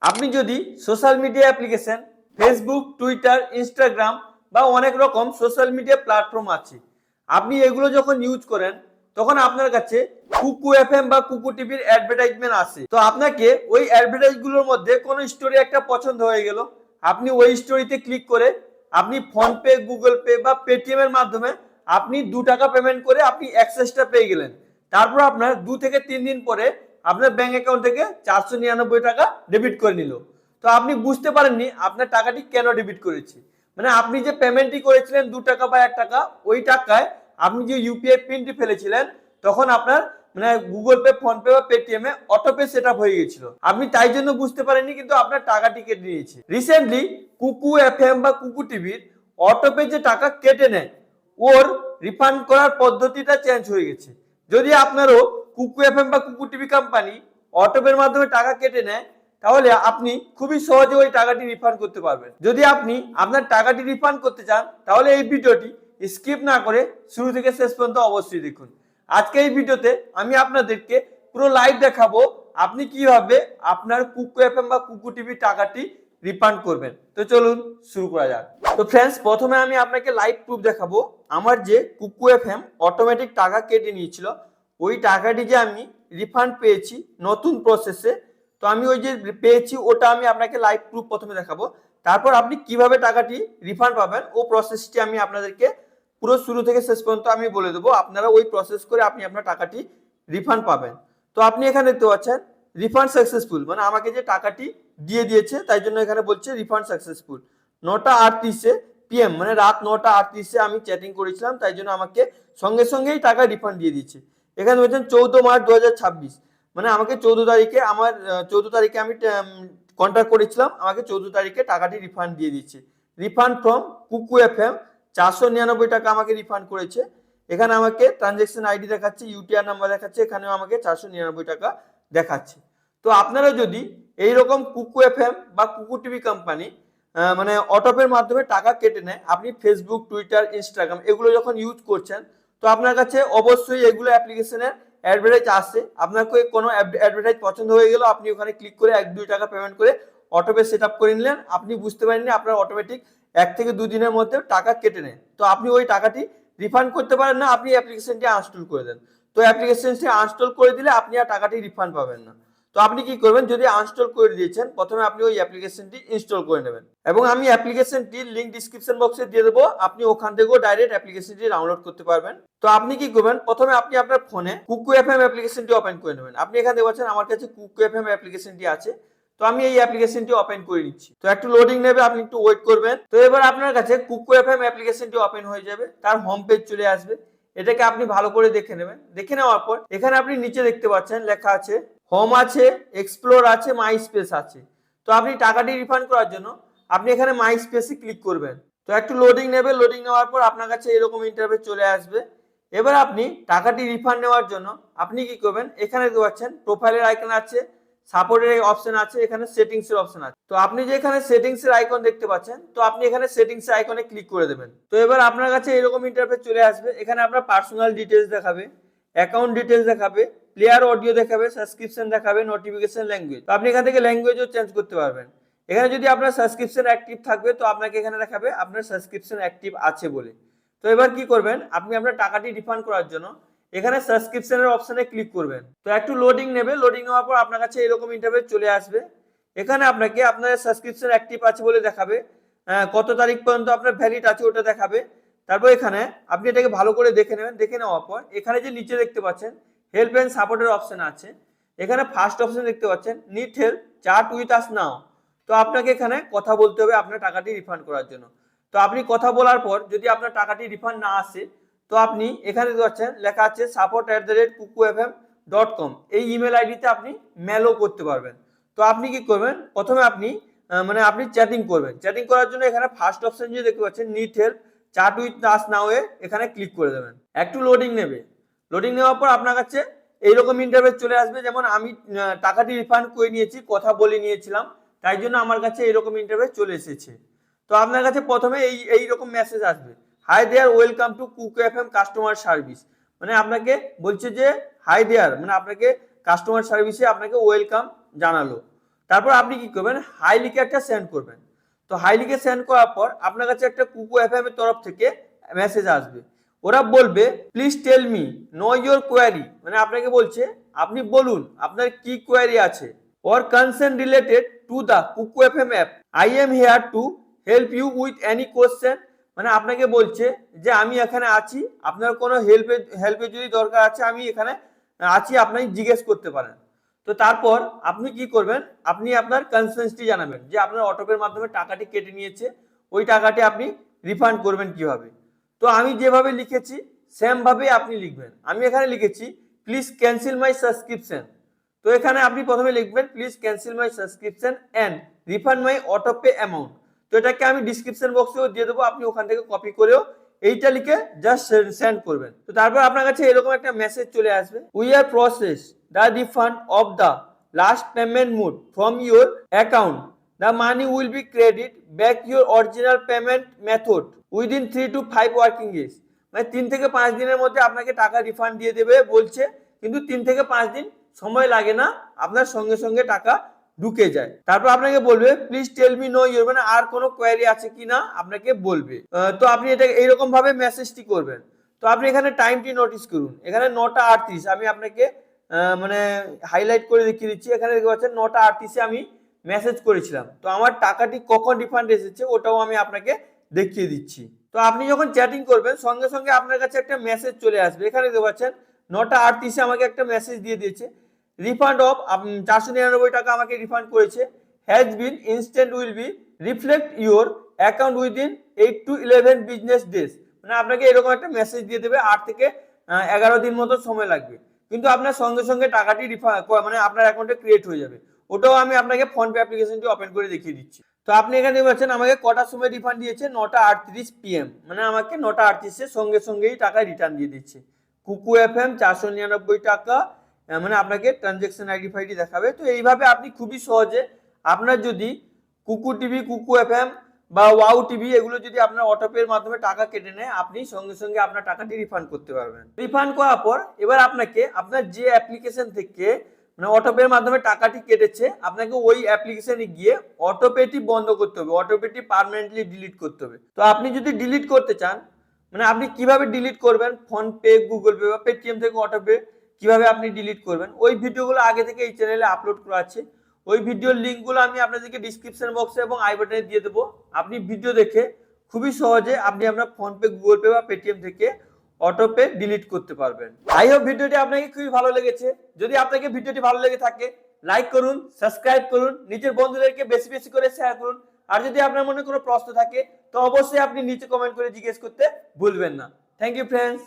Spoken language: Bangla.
আপনি যদি social media application Facebook, Twitter, Instagram বা অনেক রকম সোশ্যাল মিডিয়া প্ল্যাটফর্ম আছে, আপনি এগুলো যখন ইউজ করেন তখন আপনার কাছে কুকু এফএম বা কুকু টিভির অ্যাডভার্টাইজমেন্ট আসে। তো আপনাকে ওই অ্যাডভার্টাইজগুলোর মধ্যে কোনো স্টোরি একটা পছন্দ হয়ে গেল, আপনি ওই স্টোরিতে ক্লিক করে আপনি ফোনপে, গুগল পে বা পেটিএম এর মাধ্যমে আপনি 2 টাকা পেমেন্ট করে আপনি অ্যাক্সেসটা পেয়ে গেলেন। তারপর আপনার 2 থেকে 3 দিন পরে আপনার ব্যাংক অ্যাকাউন্ট থেকে 499 টাকা ডেবিট করে নিল। তো আপনি বুঝতে পারেননি আপনার টাকাটি কেন ডেবিট করেছে। মানে আপনি যে পেমেন্টটি করেছিলেন 2 টাকা বা 1 টাকা, ওই টাকায় আপনি যে ইউপিআই পিনটি ফেলেছিলেন তখন আপনার মানে গুগল পে, ফোনপে বা পেটিএম এ অটোপে সেট আপ হয়ে গেছিল, আপনি তাই জন্য বুঝতে পারেননি, কিন্তু আপনার টাকাটি কেটে নিয়েছে। রিসেন্টলি কুকু এফএম বা কুকু টিভির অটোপে যে টাকা কেটে নেয় ওর রিফান্ড করার পদ্ধতিটা চেঞ্জ হয়ে গেছে। যদি আপনারও কুকু এফএম বা কুকু টিভি কোম্পানি অটোপের মাধ্যমে টাকা কেটে নেয় তাহলে আপনি খুবই সহজে ওই টাকাটি রিফান্ড করতে পারবেন। যদি আপনি আপনার টাকাটি রিফান্ড করতে চান তাহলে এই ভিডিওটি স্কিপ না করে শুরু থেকে শেষ পর্যন্ত অবশ্যই দেখুন। আজকে এই ভিডিওতে আমি আপনাদেরকে পুরো লাইভ দেখাবো আপনি কিভাবে আপনার কুকু এফএম বা কুকু টিভি টাকাটি রিফান্ড করবেন। তো চলুন শুরু করা যাক। তো ফ্রেন্ডস, প্রথমে আমি আপনাকে লাইভ প্রুফ দেখাবো আমার যে কুকু এফএম অটোমেটিক টাকা কেটে নিয়েছিল ওই টাকাটি যে আমি রিফান্ড পেয়েছি নতুন প্রসেসে। তো আমি ওই যে পেয়েছি ওটা আমি আপনাকে লাইভ প্রুফ প্রথমে দেখাবো, তারপর আপনি কিভাবে টাকাটি রিফান্ড পাবেন ও প্রসেসটি আমি আপনাদেরকে পুরো শুরু থেকে শেষ পর্যন্ত আমি বলে দেবো। আপনারা ওই প্রসেস করে আপনি আপনার টাকাটি রিফান্ড পাবেন। তো আপনি এখানে দেখতে পাচ্ছেন রিফান্ড সাকসেসফুল, মানে আমাকে যে টাকাটি দিয়ে দিয়েছে তাই জন্য এখানে বলছে রিফান্ড সাকসেসফুল। 9টা 38 PM মানে রাত 9টা 38 আমি চ্যাটিং করেছিলাম, তাই জন্য আমাকে সঙ্গে সঙ্গেই টাকা রিফান্ড দিয়ে দিচ্ছে। এখানে বলছেন 14 মার্চ 2026, মানে আমাকে 14 তারিখে আমার 14 তারিখে আমি কন্ট্যাক্ট করেছিলাম, আমাকে 14 তারিখে টাকাটি রিফান্ড দিয়ে দিচ্ছে। রিফান্ড ফ্রম কুকু এফএম 499 টাকা আমাকে রিফান্ড করেছে। এখানে আমাকে ট্রানজ্যাকশন আইডি দেখাচ্ছে, ইউটিআর নাম্বার দেখাচ্ছে, এখানেও আমাকে 499 টাকা দেখাচ্ছে। তো আপনারা যদি এইরকম কুকু এফএম বা কুকু টিভি কোম্পানি মানে অটোপের মাধ্যমে টাকা কেটে নেয়, আপনি ফেসবুক, টুইটার, ইনস্টাগ্রাম এগুলো যখন ইউজ করছেন তো আপনার কাছে অবশ্যই এগুলো অ্যাপ্লিকেশনের অ্যাডভার্টাইজ আসে। আপনার কোনো অ্যাডভার্টাইজ পছন্দ হয়ে গেল, আপনি ওখানে ক্লিক করে 1-2 টাকা পেমেন্ট করে অটোপে সেট আপ করে নিলেন, আপনি বুঝতে পারেননি আপনার অটোমেটিক 1 থেকে 2 দিনের মধ্যে টাকা কেটে নেয়। তো আপনি ওই টাকাটি রিফান্ড করতে পারেন না, আপনি অ্যাপ্লিকেশনটি আনইনস্টল করে দেন। তো অ্যাপ্লিকেশনটি আনইনস্টল করে দিলে আপনি আর টাকাটি রিফান্ড পাবেন না। তো আপনি কি করবেন, যদি আনইনস্টল করে দিয়েছেন প্রথমে আপনি ওই অ্যাপ্লিকেশনটি ইনস্টল করে নেবেন এবং আমি অ্যাপ্লিকেশনটির লিংক ডিসক্রিপশন বক্সে দিয়ে দেবো, আপনি ওখান থেকেও ডাইরেক্ট অ্যাপ্লিকেশনটি ডাউনলোড করতে পারবেন। তো আপনি কি করবেন, প্রথমে আপনি আপনার ফোনে কুকু এফএম অ্যাপ্লিকেশনটি ওপেন করে নেবেন। আপনি এখানে দেখতে পাচ্ছেন আমার কাছে কুকু এফএম অ্যাপ্লিকেশনটি আছে, তো আমি এই অ্যাপ্লিকেশনটি ওপেন করে নিচ্ছি। তো একটু লোডিং নেবে, আপনি একটু ওয়েট করবেন। তো এবার আপনার কাছে কুকু এফএম অ্যাপ্লিকেশনটি ওপেন হয়ে যাবে, তার হোম পেজ চলে আসবে। এটাকে আপনি ভালো করে দেখে নেবেন। দেখে নেওয়ার পর এখানে আপনি নিচে দেখতে পাচ্ছেন লেখা আছে হোম আছে, এক্সপ্লোর আছে, মাই স্পেস আছে। তো আপনি টাকাটি রিফান্ড করার জন্য আপনি এখানে মাই স্পেসে ক্লিক করবেন। তো একটু লোডিং নেবে, লোডিং নেওয়ার পর আপনার কাছে এরকম ইন্টারফেস চলে আসবে। এবার আপনি টাকাটি রিফান্ড নেওয়ার জন্য আপনি কি করবেন, এখানে দেখতে পাচ্ছেন প্রোফাইলের আইকন আছে, সাপোর্টের অপশন আছে, এখানে সেটিংস এর অপশন আছে। তো আপনি যে এখানে সেটিংস এর আইকন দেখতে পাচ্ছেন, তো আপনি এখানে সেটিংস এর আইকনে ক্লিক করে দেবেন। তো এবার আপনার কাছে এরকম ইন্টারফেস চলে আসবে। এখানে আপনার পার্সোনাল ডিটেইলস দেখাবে, অ্যাকাউন্ট ডিটেইলস দেখাবে, প্লেয়ার অডিও দেখাবে, সাবস্ক্রিপশন দেখাবে, নোটিফিকেশন, ল্যাঙ্গুয়েজ। তো আপনি এখান থেকে ল্যাঙ্গুয়েজও চেঞ্জ করতে পারবেন। এখানে যদি আপনার সাবস্ক্রিপশন অ্যাক্টিভ থাকবে তো আপনাকে এখানে দেখাবে আপনার সাবস্ক্রিপশন অ্যাক্টিভ আছে বলে। তো এবার কি করবেন, আপনি আপনার টাকাটি রিফান্ড করার জন্য এখানে সাবস্ক্রিপশনের অপশনে ক্লিক করবেন। তো একটু লোডিং নেবে, লোডিং নেওয়ার পর আপনার কাছে এরকম ইন্টারফেস চলে আসবে। এখানে আপনাকে আপনার সাবস্ক্রিপশন অ্যাক্টিভ আছে বলে দেখাবে, কত তারিখ পর্যন্ত আপনার ভ্যালিড আছে ওটা দেখাবে। তারপর এখানে আপনি এটাকে ভালো করে দেখে নেবেন। দেখে নেওয়ার পর এখানে যে নিচে দেখতে পাচ্ছেন হেল্প এন্ড সাপোর্টের অপশন আছে, এখানে ফার্স্ট অপশন দেখতে পাচ্ছেন need help, chat with us now. তো আপনাকে এখানে কথা বলতে হবে আপনার টাকাটি রিফান্ড করার জন্য। তো আপনি কথা বলার পর যদি আপনার টাকাটি রিফান্ড না আসে তো আপনি এখানে দেখতে পাচ্ছেন লেখা আছে support@kukufm.com, এই ইমেল আইডিতে আপনি মেলও করতে পারবেন। তো আপনি কি করবেন, প্রথমে আপনি মানে আপনি চ্যাটিং করবেন। চ্যাটিং করার জন্য এখানে ফার্স্ট অপশন যে দেখতে পাচ্ছেন need help, chat with us now এ এখানে ক্লিক করে দেবেন। একটু লোডিং নেবে, লোডিং নেওয়ার পর আপনার কাছে এইরকম ইন্টারফেস চলে আসবে। যেমন আমি টাকাটি রিফান্ড করে নিয়েছি, কথা বলে নিয়েছিলাম, তাই জন্য আমার কাছে এইরকম ইন্টারফেস চলে এসেছে। তো আপনার কাছে প্রথমে এইরকম মেসেজ আসবে, হাই দেয়ার, ওয়েলকাম টু কুকু এফএম কাস্টমার সার্ভিস। মানে আপনাকে বলছে যে হাই দেয়ার, মানে আপনাকে কাস্টমার সার্ভিসে আপনাকে ওয়েলকাম জানালো। তারপর আপনি কি করবেন, হাই লিখে একটা সেন্ড করবেন। তো হাই লিখে সেন্ড করার পর আপনার কাছে একটা কুকু এফএম এর তরফ থেকে মেসেজ আসবে। ওরা বলবে please tell me know your query, মানে আপনাকে বলছে আপনি বলুন আপনার কি কোয়ারি আছে, or concern related to the Kuku FM app. I am here to help you with any question. মানে আপনাকে বলছে যে আমি এখানে আছি, আপনার কোনো হেল্পের যদি দরকার আছে আমি এখানে আছি, আপনি জিজ্ঞেস করতে পারেন। তো তারপর আপনি কি করবেন, আপনি আপনার কনসার্নটি জানাবেন যে আপনার অটোপের মাধ্যমে টাকাটি কেটে নিয়েছে, ওই টাকাটি আপনি রিফান্ড করবেন কিভাবে। তো আমি যেভাবে লিখেছি সেম ভাবে আপনি লিখবেন। আমি এখানে লিখেছি প্লিজ ক্যান্সেল মাই সাবস্ক্রিপশন। তো এখানে আপনি প্রথমে লিখবেন please cancel my subscription and refund my autopay amount. তো এটাকে আমি ডিসক্রিপশন বক্সেও দিয়ে দেবো, আপনি ওখান থেকে কপি করেও এইটা লিখে জাস্ট সেন্ড করবেন। তো তারপর আপনার কাছে এরকম একটা মেসেজ চলে আসবে, we are process the refund of the last payment mode from your account, the money will be credit back your original payment method within 3 to 5 working days. মানে 3 থেকে 5 দিনের মধ্যে আপনাকে টাকা রিফান্ড দিয়ে দেবে বলছে, কিন্তু 3 থেকে 5 দিন সময় লাগে না, আপনার সঙ্গে সঙ্গে টাকা ঢুকে যায়। তারপর আপনাকে বলবে please tell me know your, মানে আর কোনো কোয়ারি আছে কিনা আপনাকে বলবে। তো আপনি এটা এইরকম ভাবে মেসেজটি করবেন। তো আপনি এখানে টাইমটি নোটিস করুন, এখানে 9:38 আমি আপনাকে মানে হাইলাইট করে দেখিয়ে দিচ্ছি। এখানে দেখতে পাচ্ছেন 9:38 আমি মেসেজ করেছিলাম। তো আমার টাকাটি কখন রিফান্ড এসেছে ওটাও আমি আপনাকে দেখিয়ে দিচ্ছি। তো আপনি যখন চ্যাটিং করবেন সঙ্গে সঙ্গে আপনার কাছে একটা মেসেজ চলে আসবে। এখানে দেখতে পাচ্ছেন 9:38 আমাকে একটা মেসেজ দিয়ে দিয়েছে, রিফান্ড অফ 499 টাকা আমাকে রিফান্ড করেছে, has been instant will be reflect your account within 8 to 11 business days. মানে আপনাকে এরকম একটা মেসেজ দিয়ে দেবে, 8 থেকে 11 দিন মতো সময় লাগবে, কিন্তু আপনার সঙ্গে সঙ্গে টাকাটি রিফান্ড মানে আপনার অ্যাকাউন্টে ক্রিয়েট হয়ে যাবে। ওটাও আমি আপনাকে ফোনপে অ্যাপ্লিকেশনটি ওপেন করে দেখিয়ে দিচ্ছি। তো আপনি এখানে দেখছেন আমাকে কটার সময় রিফান্ড দিয়েছে, 9:38 PM, মানে আমাকে 9:38 সঙ্গে সঙ্গেই টাকা রিটার্ন দিয়ে দিচ্ছে। কুকু এফএম 499 টাকা, মানে আপনাকে ট্রানজ্যাকশন আইডেন্টিফাইটি দেখাবে। তো এইভাবে আপনি খুবই সহজে আপনার যদি কুকু টিভি, কুকু এফএম বা ওয়াও টিভি এগুলো যদি আপনার অটোপের মাধ্যমে টাকা কেটে নেয়, আপনি সঙ্গে সঙ্গে আপনার টাকাটি রিফান্ড করতে পারবেন। রিফান্ড করার পর এবার আপনাকে আপনার যে অ্যাপ্লিকেশন থেকে মানে অটোপের মাধ্যমে টাকাটি কেটেছে, আপনাকে ওই অ্যাপ্লিকেশনে গিয়ে অটোপেটি বন্ধ করতে হবে, অটোপেটি পার্মানেন্টলি ডিলিট করতে হবে। তো আপনি যদি ডিলিট করতে চান, মানে আপনি কিভাবে ডিলিট করবেন, ফোনপে, গুগল পে বা পেটিএম থেকে অটোপে কিভাবে আপনি ডিলিট করবেন, ওই ভিডিওগুলো আগে থেকে এই চ্যানেলে আপলোড করা আছে। ওই ভিডিওর লিঙ্কগুলো আমি আপনাদেরকে ডিসক্রিপশন বক্সে এবং আই বাটনে দিয়ে দেবো। আপনি ভিডিও দেখে খুবই সহজে আপনি আপনার ফোনপে, গুগল পে বা পেটিএম থেকে অটোপে ডিলিট করতে পারবেন। আই হোপ ভিডিওটি আপনাকে খুবই ভালো লেগেছে। যদি আপনাকে ভিডিওটি ভালো লেগে থাকে লাইক করুন, সাবস্ক্রাইব করুন, নিজের বন্ধুদেরকে বেশি বেশি করে শেয়ার করুন। আর যদি আপনার মনে কোনো প্রশ্ন থাকে তো অবশ্যই আপনি নিচে কমেন্ট করে জিজ্ঞেস করতে ভুলবেন না। Thank you friends.